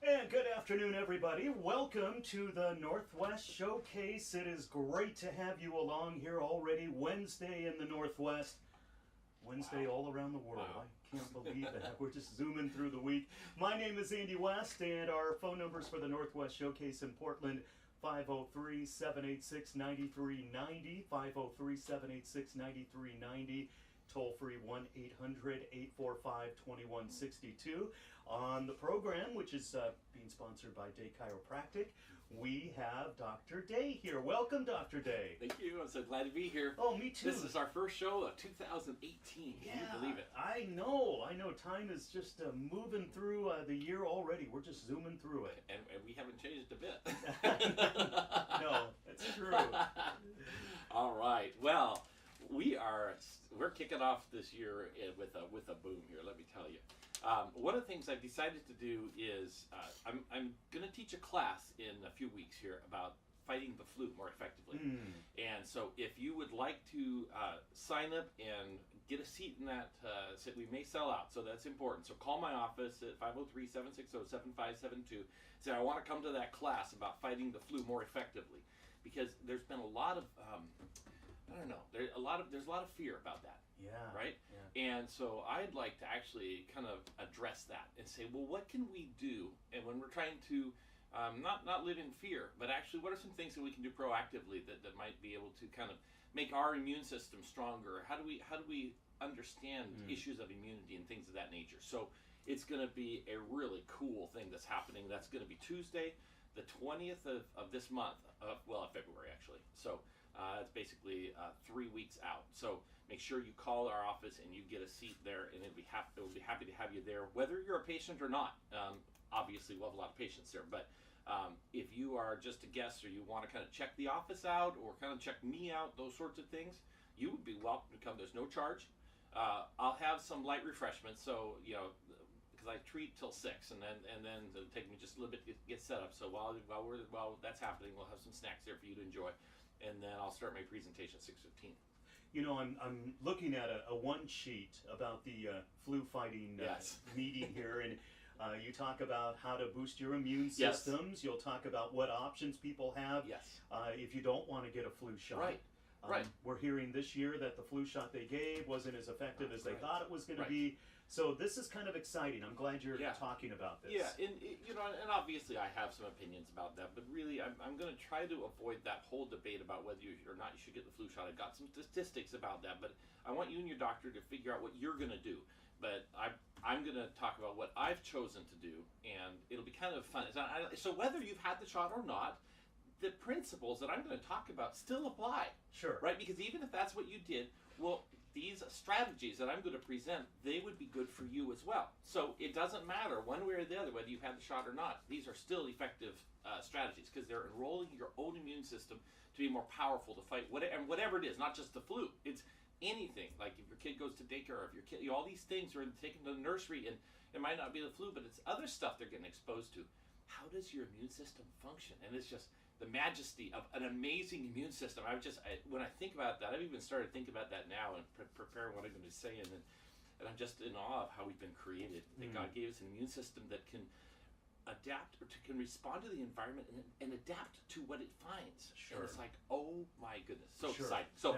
And good afternoon, everybody. Welcome to the Northwest Showcase. It is great to have you along here already. Wednesday in the Northwest. Wednesday all around the world. Wow. I can't believe that. We're just zooming through the week. My name is Andy West, and our phone numbers for the Northwest Showcase in Portland, 503-786-9390, 503-786-9390. Toll free 1-800-845-2162. On the program, which is being sponsored by Day Chiropractic, we have Dr. Day here. Welcome, Dr. Day. Thank you. I'm so glad to be here. Oh, me too. This is our first show of 2018. Can you believe it? I know. Time is just moving through the year already. We're just zooming through it. And we haven't changed a bit. No, that's true. All right. Well, we're kicking off this year with a boom here. Let me tell you. One of the things I've decided to do is I'm going to teach a class in a few weeks here about fighting the flu more effectively. And so if you would like to sign up and get a seat in that, we may sell out, so that's important. So call my office at 503-760-7572. Say, I want to come to that class about fighting the flu more effectively, because there's been a lot of there's a lot of fear about that. Yeah. Right? Yeah. And so I'd like to actually kind of address that and say, well, what can we do? And when we're trying to not live in fear, but actually what are some things that we can do proactively that might be able to kind of make our immune system stronger? How do we understand issues of immunity and things of that nature? So it's going to be a really cool thing that's happening. That's going to be Tuesday, the 20th of this month, of February actually. So it's basically 3 weeks out. So make sure you call our office and you get a seat there, and we'll be happy to have you there, whether you're a patient or not. Obviously, we'll have a lot of patients there, but if you are just a guest or you want to kind of check the office out or kind of check me out, those sorts of things, you would be welcome to come. There's no charge. I'll have some light refreshments, so because I treat till 6, and then it'll take me just a little bit to get set up. So while that's happening, we'll have some snacks there for you to enjoy. And then I'll start my presentation at 6:15. I'm looking at a one sheet about the flu fighting meeting here, and you talk about how to boost your immune systems. Yes. You'll talk about what options people have if you don't want to get a flu shot. Right. Right. We're hearing this year that the flu shot they gave wasn't as effective as they thought it was going to be. So this is kind of exciting. I'm glad you're talking about this. Yeah, and obviously I have some opinions about that, but really I'm going to try to avoid that whole debate about whether you or not you should get the flu shot. I've got some statistics about that, but I want you and your doctor to figure out what you're going to do. But I'm going to talk about what I've chosen to do, and it'll be kind of fun. So whether you've had the shot or not, the principles that I'm going to talk about still apply. Sure. Right? Because even if that's what you did, well, these strategies that I'm going to present, they would be good for you as well. So it doesn't matter one way or the other whether you've had the shot or not. These are still effective strategies because they're enrolling your own immune system to be more powerful to fight whatever it is, not just the flu. It's anything. Like if your kid goes to daycare, or if your kid, all these things are taken to the nursery, and it might not be the flu, but it's other stuff they're getting exposed to. How does your immune system function? And it's just the majesty of an amazing immune system. When I think about that, I've even started thinking about that now and preparing what I'm going to say, and I'm just in awe of how we've been created. That God gave us an immune system that can adapt or can respond to the environment and adapt to what it finds. Sure. And it's like, oh my goodness, so sure. exciting. So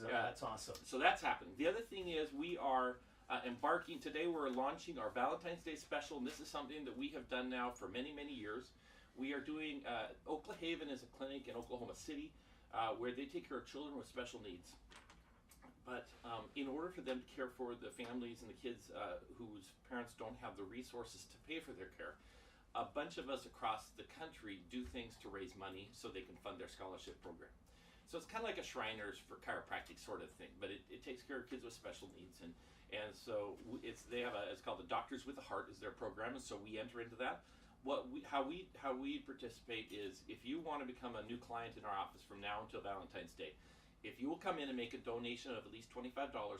that's awesome. So that's happening. The other thing is we are embarking today. We're launching our Valentines Day Special, and this is something that we have done now for many, many years. We are doing, Oklahaven is a clinic in Oklahoma City where they take care of children with special needs. But in order for them to care for the families and the kids whose parents don't have the resources to pay for their care, a bunch of us across the country do things to raise money so they can fund their scholarship program. So it's kind of like a Shriners for chiropractic sort of thing, but it takes care of kids with special needs. And so it's called the Doctors with a Heart is their program, and so we enter into that. How we participate is if you want to become a new client in our office from now until Valentine's Day, if you will come in and make a donation of at least $25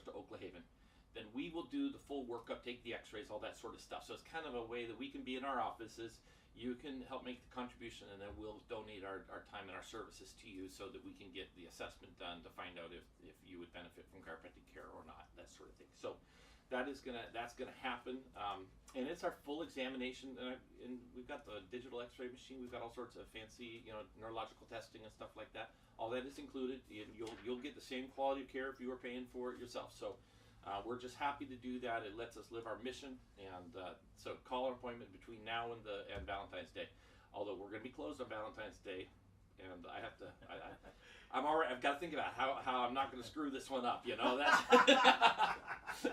to Oklahaven, then we will do the full workup, take the x-rays, all that sort of stuff. So it's kind of a way that we can be in our offices. You can help make the contribution, and then we'll donate our time and our services to you so that we can get the assessment done to find out if you would benefit from chiropractic care or not, that sort of thing. So that's gonna happen, and it's our full examination. And we've got the digital X-ray machine. We've got all sorts of fancy, neurological testing and stuff like that. All that is included. You'll get the same quality of care if you were paying for it yourself. So we're just happy to do that. It lets us live our mission. And so call an appointment between now and Valentine's Day. Although we're going to be closed on Valentine's Day, and I have to. I've got to think about how I'm not going to screw this one up. That's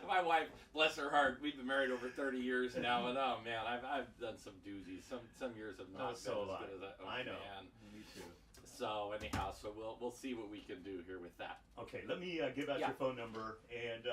my wife, bless her heart. We've been married over 30 years now, and oh man, I've done some doozies. Some years have not been as good as that. I know. Man. Me too. So anyhow, we'll see what we can do here with that. Okay, let me give out your phone number, and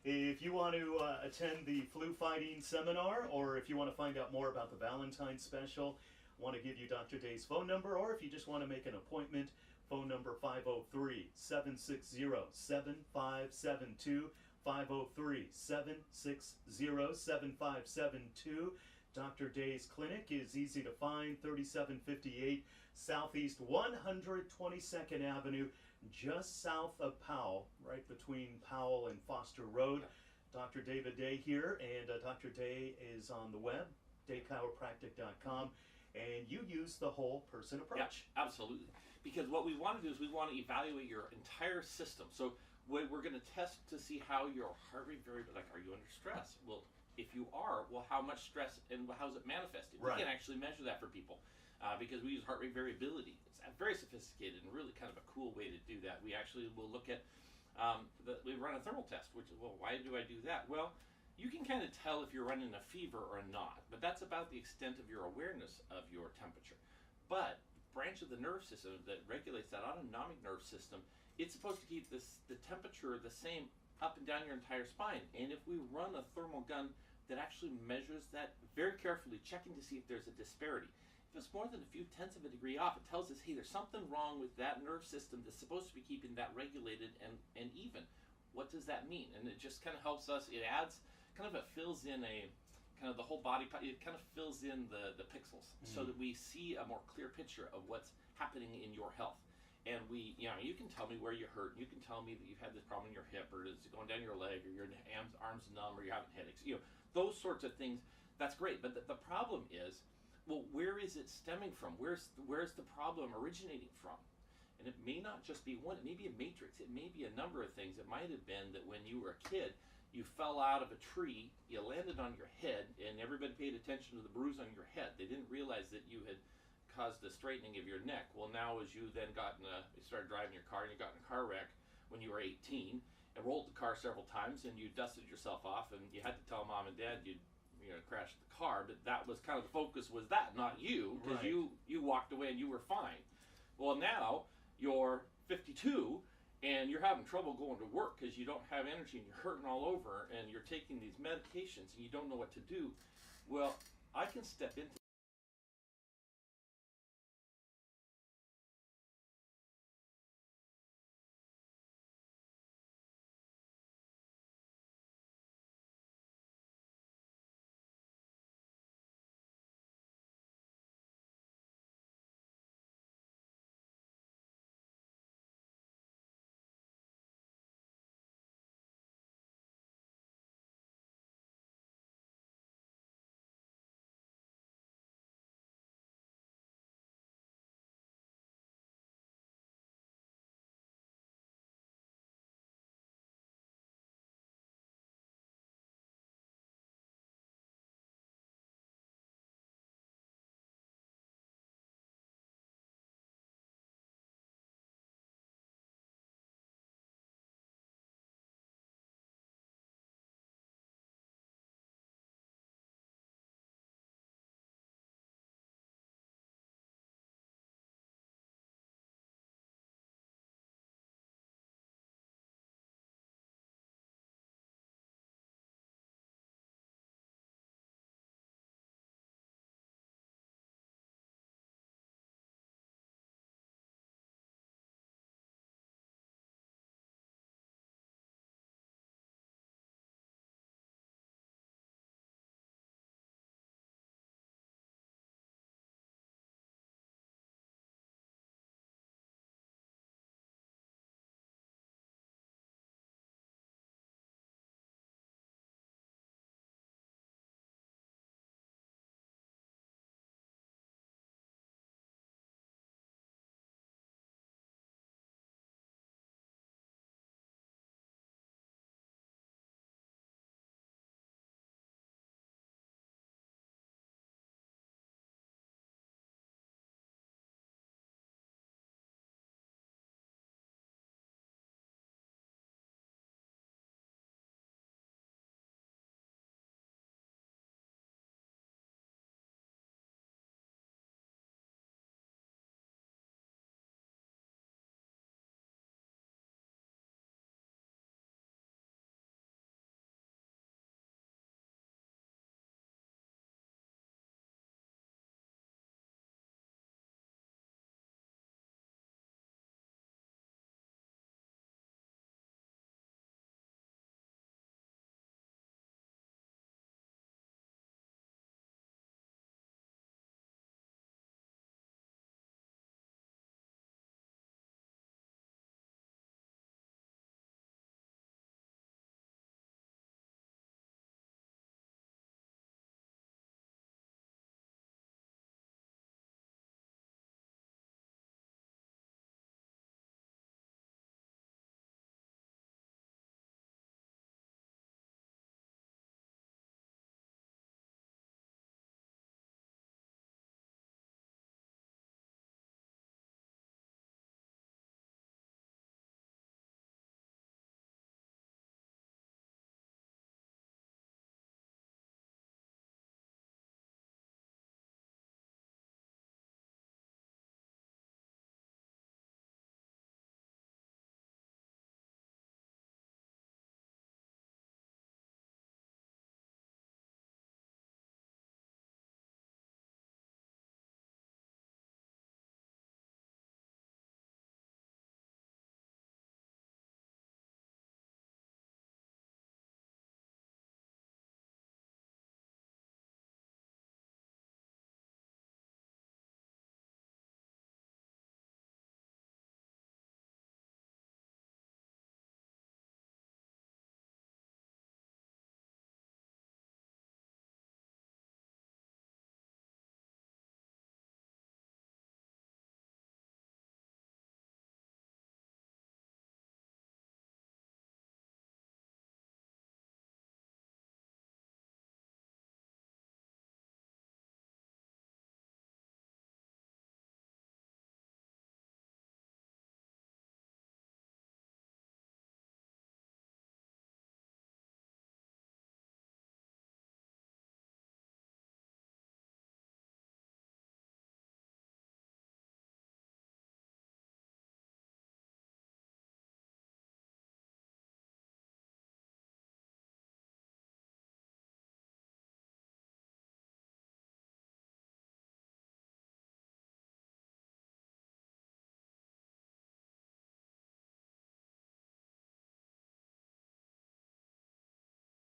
if you want to attend the flu fighting seminar, or if you want to find out more about the Valentines Special, I want to give you Dr. Day's phone number, or if you just want to make an appointment, phone number 503-760-7572, 503-760-7572. Dr. Day's clinic is easy to find, 3758 Southeast 122nd Avenue, just south of Powell, right between Powell and Foster Road. Dr. David Day here, and Dr. Day is on the web, daychiropractic.com, and you use the whole person approach. Yeah, absolutely. Because what we want to do is we want to evaluate your entire system. So we're going to test to see how your heart rate variability, like, are you under stress? Well, if you are, well, how much stress and how's it manifested? Right. We can actually measure that for people because we use heart rate variability. It's very sophisticated and really kind of a cool way to do that. We actually will look at, we run a thermal test, which is, well, why do I do that? Well, you can kind of tell if you're running a fever or not, but that's about the extent of your awareness of your temperature. But branch of the nerve system that regulates that autonomic nerve system, it's supposed to keep the temperature the same up and down your entire spine. And if we run a thermal gun that actually measures that very carefully, checking to see if there's a disparity. If it's more than a few tenths of a degree off, it tells us, hey, there's something wrong with that nerve system that's supposed to be keeping that regulated and even. What does that mean? And it just kind of helps us, it adds, it fills in the whole body, it kind of fills in the pixels so that we see a more clear picture of what's happening in your health. And you can tell me where you hurt. You can tell me that you've had this problem in your hip, or it's going down your leg, or your arms numb, or you're having headaches. Those sorts of things. That's great. But the problem is, well, where is it stemming from? Where's the problem originating from? And it may not just be one. It may be a matrix. It may be a number of things. It might have been that when you were a kid, you fell out of a tree, you landed on your head, and everybody paid attention to the bruise on your head. They didn't realize that you had caused the straightening of your neck. Well, now as you then you started driving your car, and you got in a car wreck when you were 18, and rolled the car several times, and you dusted yourself off, and you had to tell mom and dad you crashed the car, but that was kind of the focus was that, not you, because you walked away and you were fine. Well, now you're 52, and you're having trouble going to work because you don't have energy and you're hurting all over and you're taking these medications and you don't know what to do. Well, I can step into